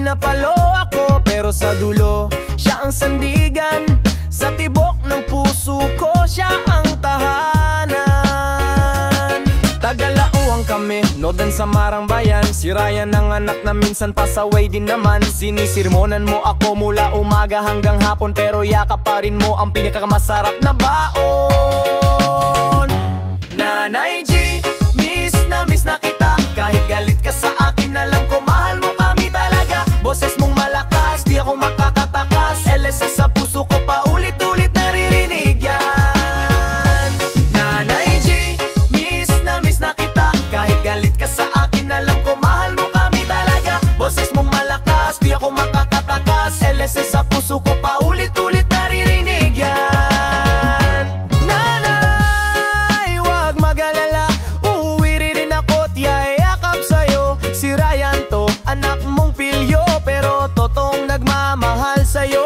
pinapalo ako, pero sa dulo siya ang sandigan. Sa tibok ng puso ko siya ang tahanan. Tagalauang kami, nodan sa Marang Bayan. Si Ryan ang anak na minsan pasaway din naman. Sinisirmonan mo ako mula umaga hanggang hapon, pero yakap pa rin mo ang pinakamasarap na baon. Nanay G, miss na kita. Kahit galit ka sa akin, alam ko mahal mo kami talaga. Boses mong malakas, di ako makakatakas. LSS sa puso ko pa ulit-ulit naririnig yan. Nanay G, miss na kita. Kahit galit ka sa akin, alam ko mahal mo kami talaga. Boses mong malakas, di ako makakatakas. LSS sa puso ko pa ulit-ulit naririnig yan. Nanay, wag mag-alala, uuwi rin ako't yayakap sa'yo. Si Ryan to, anak mong pilyo, pero totoong nagmamahal sa'yo.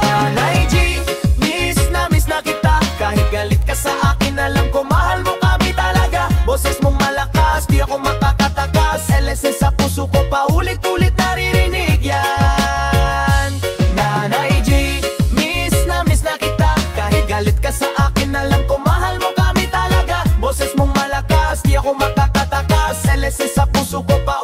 Nanay G, miss na kita. Kahit galit ka sa akin, alam ko mahal mo kami talaga. Boses mong malakas, di ako makakatakas. LSS sa puso ko pa ulit-ulit naririnig yan. Nanay G, miss na kita. Kahit galit ka sa akin, alam ko mahal mo kami talaga. Boses mong malakas, di ako makakatakas. LSS sa puso ko pa